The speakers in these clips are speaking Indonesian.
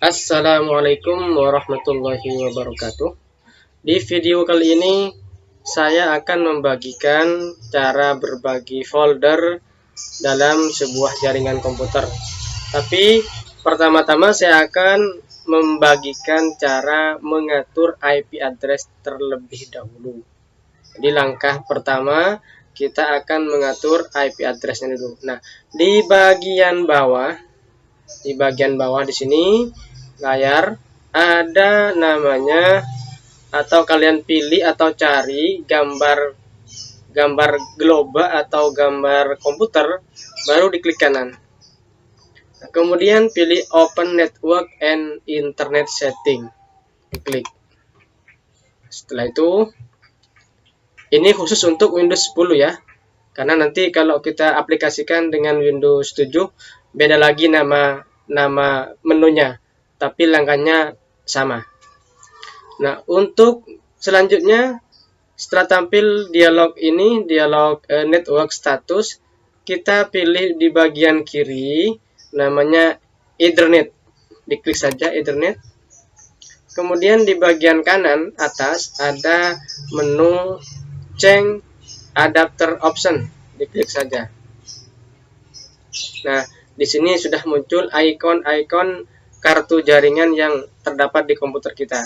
Assalamualaikum warahmatullahi wabarakatuh. Di video kali ini saya akan membagikan cara berbagi folder dalam sebuah jaringan komputer. Tapi pertama-tama saya akan membagikan cara mengatur IP address terlebih dahulu. Jadi langkah pertama kita akan mengatur IP addressnya dulu. Nah, di bagian bawah di sini layar ada namanya, atau kalian pilih atau cari gambar global atau gambar komputer, baru diklik kanan. Nah, kemudian pilih Open Network and Internet Setting, diklik. Setelah itu, ini khusus untuk Windows 10 ya, karena nanti kalau kita aplikasikan dengan Windows 7 beda lagi nama menunya, tapi langkahnya sama. Nah, untuk selanjutnya, setelah tampil dialog network status, kita pilih di bagian kiri namanya Ethernet. Diklik saja Ethernet. Kemudian di bagian kanan atas ada menu change adapter option. Diklik saja. Nah, di sini sudah muncul ikon-ikon kartu jaringan yang terdapat di komputer kita.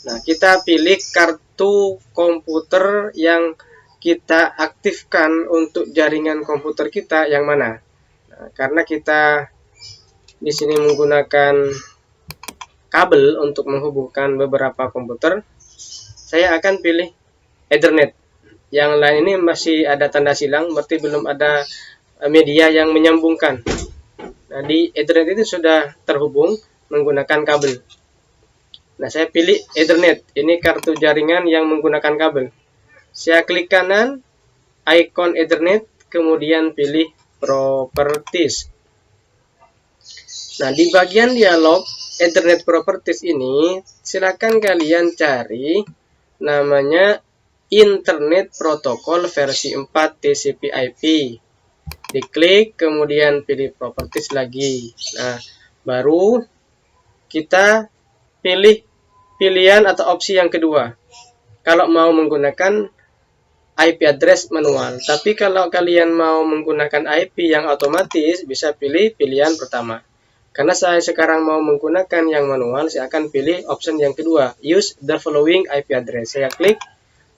Nah, kita pilih kartu komputer yang kita aktifkan untuk jaringan komputer kita yang mana. Nah, karena kita di sini menggunakan kabel untuk menghubungkan beberapa komputer, saya akan pilih Ethernet. Yang lain ini masih ada tanda silang, berarti belum ada media yang menyambungkan. Nah, di Ethernet itu sudah terhubung menggunakan kabel. Nah, saya pilih Ethernet. Ini kartu jaringan yang menggunakan kabel. Saya klik kanan, ikon Ethernet, kemudian pilih Properties. Nah, di bagian dialog Ethernet Properties ini, silakan kalian cari namanya Internet Protocol versi 4 TCP/IP. Diklik, kemudian pilih Properties lagi. Nah, baru kita pilih pilihan atau opsi yang kedua. Kalau mau menggunakan IP address manual, tapi kalau kalian mau menggunakan IP yang otomatis, bisa pilih pilihan pertama. Karena saya sekarang mau menggunakan yang manual, saya akan pilih option yang kedua, use the following IP address. Saya klik,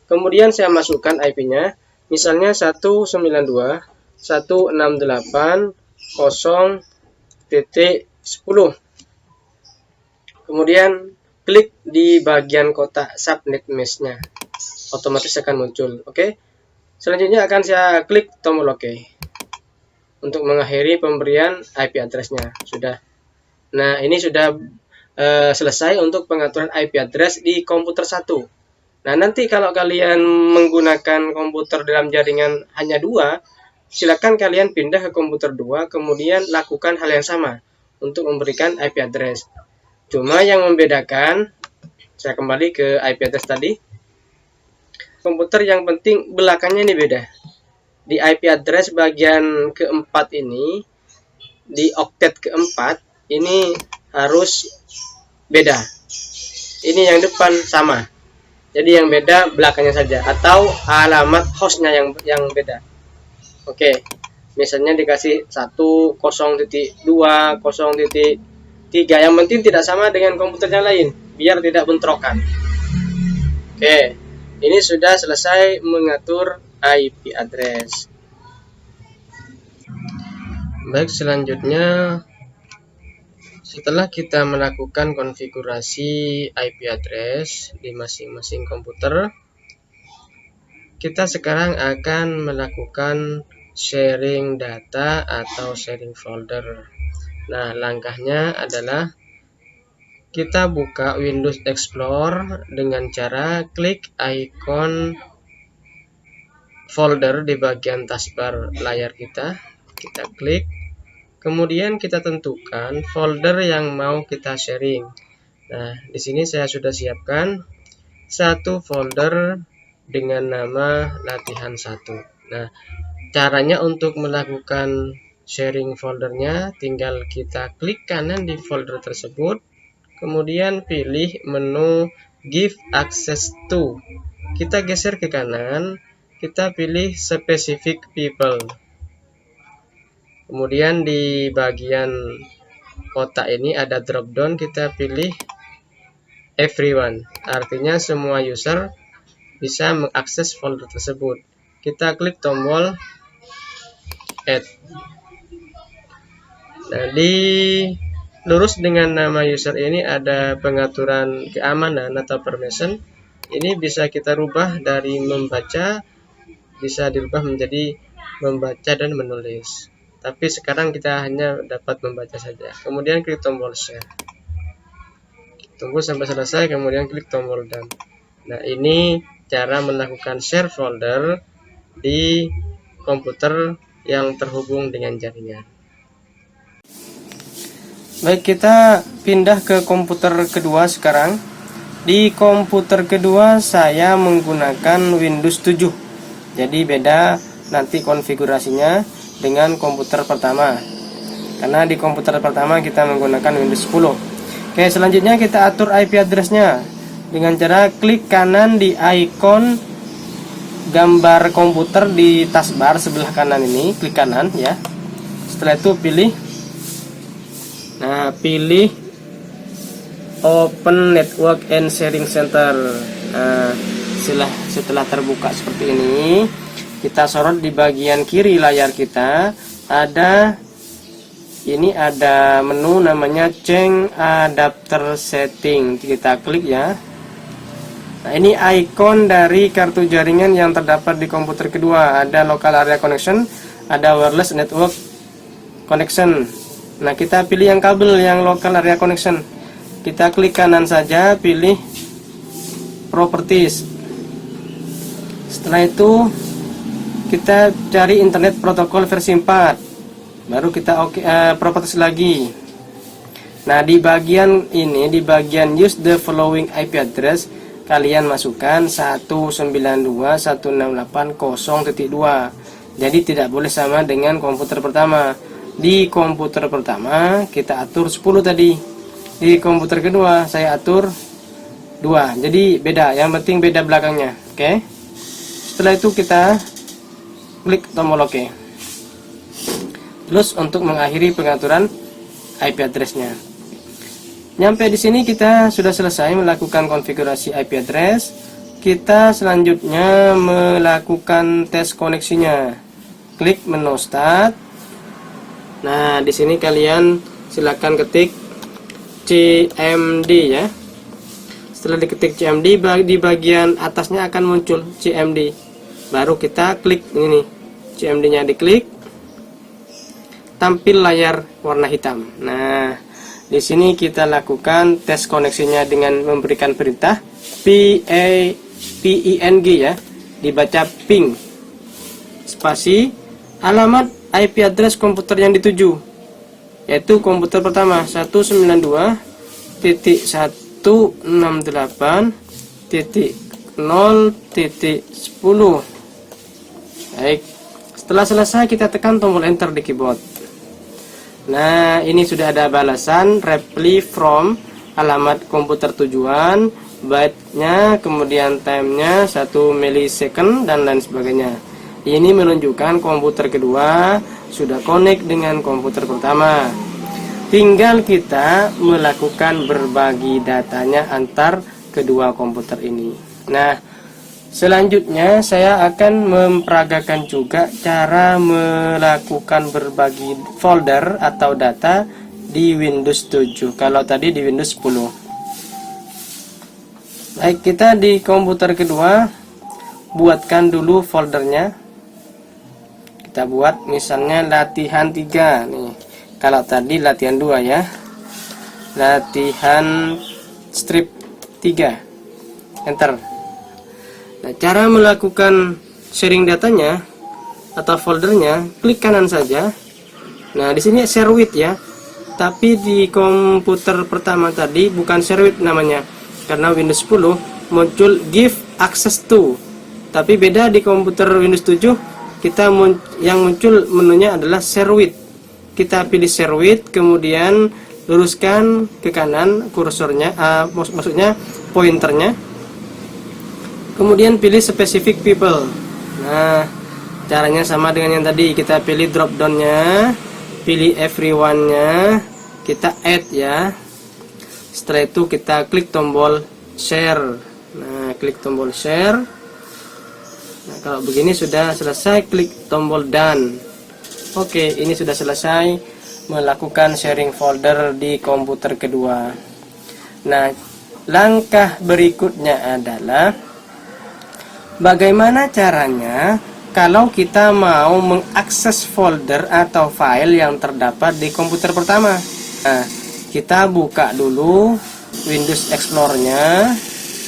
kemudian saya masukkan IP-nya, misalnya 192.168.0.10. Kemudian klik di bagian kotak subnet mesh-nya, otomatis akan muncul. Oke. Selanjutnya akan saya klik tombol OK untuk mengakhiri pemberian IP address-nya. Sudah. Nah, ini sudah selesai untuk pengaturan IP address di komputer 1. Nah, nanti kalau kalian menggunakan komputer dalam jaringan hanya 2, silakan kalian pindah ke komputer 2, kemudian lakukan hal yang sama untuk memberikan IP address. Cuma yang membedakan, saya kembali ke IP address tadi. Komputer yang penting belakangnya ini beda. Di IP address bagian keempat ini, di oktet keempat, ini harus beda. Ini yang depan sama. Jadi yang beda belakangnya saja, atau alamat hostnya yang beda. Oke, misalnya dikasih 1.0.2, 0.3, yang penting tidak sama dengan komputer yang lain, biar tidak bentrokan. Oke, ini sudah selesai mengatur IP address. Baik, selanjutnya setelah kita melakukan konfigurasi IP address di masing-masing komputer, kita sekarang akan melakukan sharing data atau sharing folder. Nah, langkahnya adalah kita buka Windows Explorer dengan cara klik ikon folder di bagian taskbar layar kita. Kita klik, kemudian kita tentukan folder yang mau kita sharing. Nah, di sini saya sudah siapkan satu folder dengan nama latihan 1. Nah, caranya untuk melakukan sharing foldernya, tinggal kita klik kanan di folder tersebut, kemudian pilih menu Give Access to. Kita geser ke kanan, kita pilih Specific People. Kemudian di bagian kotak ini ada drop down, kita pilih Everyone. Artinya semua user bisa mengakses folder tersebut. Kita klik tombol Add. Nah, di lurus dengan nama user ini ada pengaturan keamanan atau permission. Ini bisa kita rubah dari membaca, bisa dirubah menjadi membaca dan menulis. Tapi sekarang kita hanya dapat membaca saja. Kemudian klik tombol share. Tunggu sampai selesai, kemudian klik tombol done. Nah, ini cara melakukan share folder di komputer yang terhubung dengan jaringan. Baik, kita pindah ke komputer kedua sekarang. Di komputer kedua saya menggunakan Windows 7. Jadi beda nanti konfigurasinya dengan komputer pertama. Karena di komputer pertama kita menggunakan Windows 10. Oke, selanjutnya kita atur IP address-nya dengan cara klik kanan di ikon gambar komputer di taskbar sebelah kanan ini, klik kanan ya. Setelah itu pilih Open Network and Sharing Center. Nah, setelah terbuka seperti ini, kita sorot di bagian kiri layar kita ada menu namanya Change Adapter Setting. Kita klik ya. Nah, ini ikon dari kartu jaringan yang terdapat di komputer kedua. Ada Local Area Connection, ada Wireless Network Connection. Nah, kita pilih yang kabel yang Local Area Connection. Kita klik kanan saja, pilih Properties. Setelah itu kita cari Internet Protocol versi 4. Baru kita Properties lagi. Nah, di bagian ini, di bagian Use the following IP address, kalian masukkan 192.168.0.2. Jadi tidak boleh sama dengan komputer pertama. Di komputer pertama kita atur 10 tadi. Di komputer kedua saya atur 2. Jadi beda, yang penting beda belakangnya. Oke. Setelah itu kita klik tombol OK. Terus untuk mengakhiri pengaturan IP address-nya. Nyampe di sini kita sudah selesai melakukan konfigurasi IP address. Kita selanjutnya melakukan tes koneksinya. Klik menu Start. Nah, di sini kalian silakan ketik CMD ya. Setelah diketik CMD, di bagian atasnya akan muncul CMD. Baru kita klik ini, CMD-nya diklik, tampil layar warna hitam. Nah, di sini kita lakukan tes koneksinya dengan memberikan perintah PING ya, dibaca ping spasi alamat IP address komputer yang dituju, yaitu komputer pertama 192.168.0.10. Baik, setelah selesai kita tekan tombol enter di keyboard. Nah, ini sudah ada balasan reply from alamat komputer tujuan, byte-nya, kemudian time-nya 1 milisecond dan lain sebagainya. Ini menunjukkan komputer kedua sudah connect dengan komputer pertama. Tinggal kita melakukan berbagi datanya antar kedua komputer ini. Nah, selanjutnya saya akan memperagakan juga cara melakukan berbagi folder atau data di Windows 7. Kalau tadi di Windows 10. Baik, kita di komputer kedua buatkan dulu foldernya. Kita buat misalnya latihan 3 nih. Kalau tadi latihan 2 ya. Latihan strip 3. Enter. Nah, cara melakukan sharing datanya atau foldernya, klik kanan saja. Nah, di sini share with ya. Tapi di komputer pertama tadi bukan share with namanya. Karena Windows 10 muncul give access to. Tapi beda di komputer Windows 7, yang muncul menunya adalah share with. Kita pilih share with, kemudian luruskan ke kanan kursornya, maksudnya pointernya, kemudian pilih specific people. Nah, caranya sama dengan yang tadi, kita pilih drop downnya, pilih everyone-nya, kita add ya. Setelah itu kita klik tombol share. Nah, klik tombol share. Nah, kalau begini sudah selesai, klik tombol done. Oke, ini sudah selesai melakukan sharing folder di komputer kedua. Nah, langkah berikutnya adalah bagaimana caranya kalau kita mau mengakses folder atau file yang terdapat di komputer pertama. Nah, kita buka dulu Windows Explorer-nya.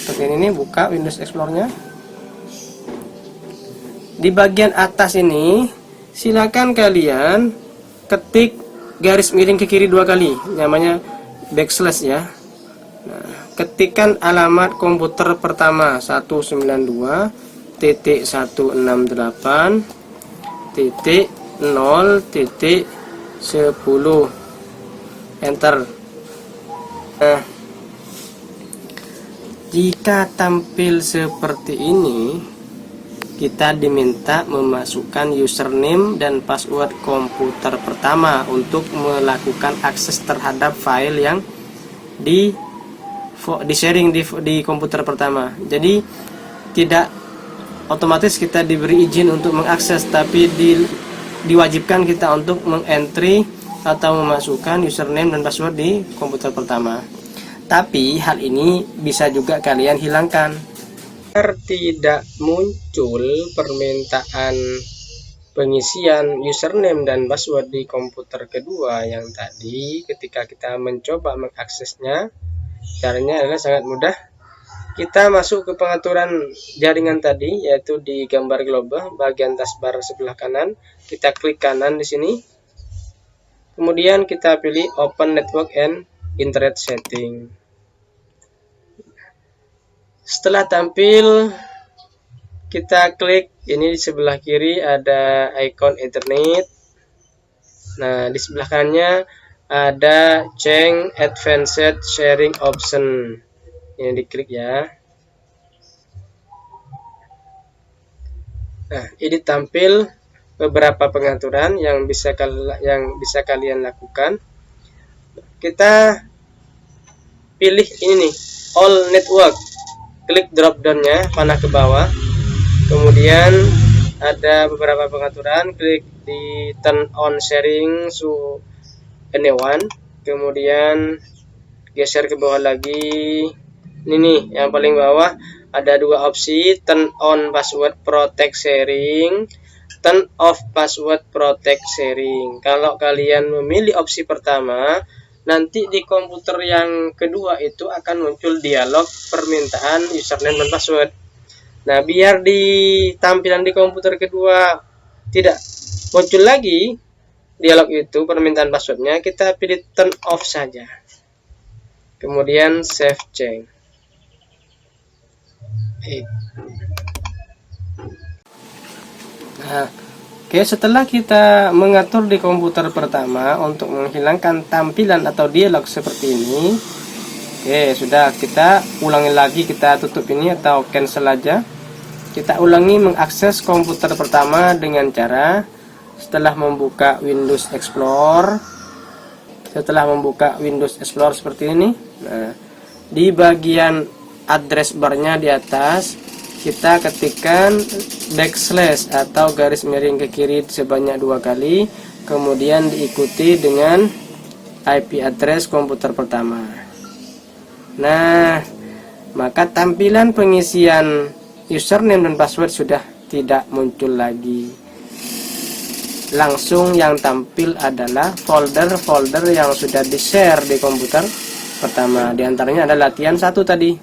Seperti ini, buka Windows Explorer-nya. Di bagian atas ini, silakan kalian ketik garis miring ke kiri 2 kali, namanya backslash ya. Nah, ketikkan alamat komputer pertama 192.168.0.10, enter. Nah, jika tampil seperti ini, kita diminta memasukkan username dan password komputer pertama untuk melakukan akses terhadap file yang di sharing di komputer pertama. Jadi tidak otomatis kita diberi izin untuk mengakses, tapi diwajibkan kita untuk mengentry atau memasukkan username dan password di komputer pertama. Tapi hal ini bisa juga kalian hilangkan. Tidak muncul permintaan pengisian username dan password di komputer kedua yang tadi ketika kita mencoba mengaksesnya, caranya adalah sangat mudah. Kita masuk ke pengaturan jaringan tadi, yaitu di gambar global bagian taskbar sebelah kanan, kita klik kanan di sini, kemudian kita pilih Open Network and Internet Setting. Setelah tampil, kita klik ini di sebelah kiri ada icon Ethernet. Nah, di sebelah kanannya ada Change Advanced Sharing Option. Ini diklik ya. Nah, ini tampil beberapa pengaturan yang bisa kalian lakukan. Kita pilih ini nih, All Network. Klik drop down-nya, panah ke bawah. Kemudian ada beberapa pengaturan, klik di turn on sharing to anyone. Kemudian geser ke bawah lagi. Ini nih, yang paling bawah ada 2 opsi, turn on password protect sharing, turn off password protect sharing. Kalau kalian memilih opsi pertama, nanti di komputer yang kedua itu akan muncul dialog permintaan username dan password. Nah, biar di tampilan di komputer kedua tidak muncul lagi dialog itu permintaan passwordnya, kita pilih turn off saja. Kemudian save change. Nah, oke, setelah kita mengatur di komputer pertama untuk menghilangkan tampilan atau dialog seperti ini, oke, sudah, kita ulangi lagi, kita tutup ini atau cancel aja. Kita ulangi mengakses komputer pertama dengan cara setelah membuka Windows Explorer. Setelah membuka Windows Explorer seperti ini, nah, di bagian address barnya di atas kita ketikkan backslash atau garis miring ke kiri sebanyak 2 kali, kemudian diikuti dengan IP address komputer pertama. Nah, maka tampilan pengisian username dan password sudah tidak muncul lagi. Langsung yang tampil adalah folder-folder yang sudah di-share di komputer pertama. Di antaranya ada latihan 1 tadi.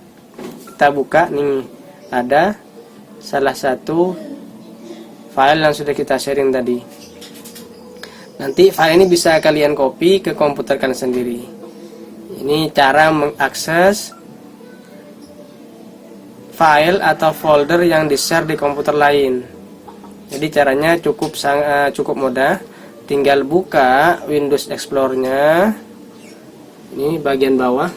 Kita buka nih. Ada salah satu file yang sudah kita sharing tadi. Nanti file ini bisa kalian copy ke komputer kalian sendiri. Ini cara mengakses file atau folder yang di-share di komputer lain. Jadi caranya cukup mudah. Tinggal buka Windows Explorer-nya, Ini bagian bawah.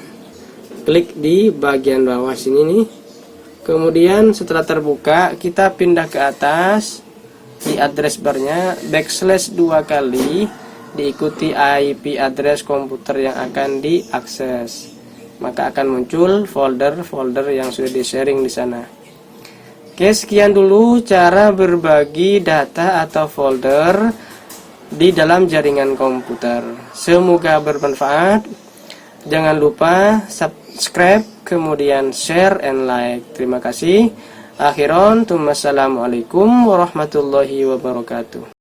Klik di bagian bawah sini nih. Kemudian setelah terbuka, kita pindah ke atas. Di address barnya backslash 2 kali, diikuti IP address komputer yang akan diakses. Maka akan muncul folder-folder yang sudah di-sharing di sana. Oke, sekian dulu cara berbagi data atau folder di dalam jaringan komputer. Semoga bermanfaat. Jangan lupa subscribe, kemudian share and like. Terima kasih. Akhiron, assalamualaikum warahmatullahi wabarakatuh.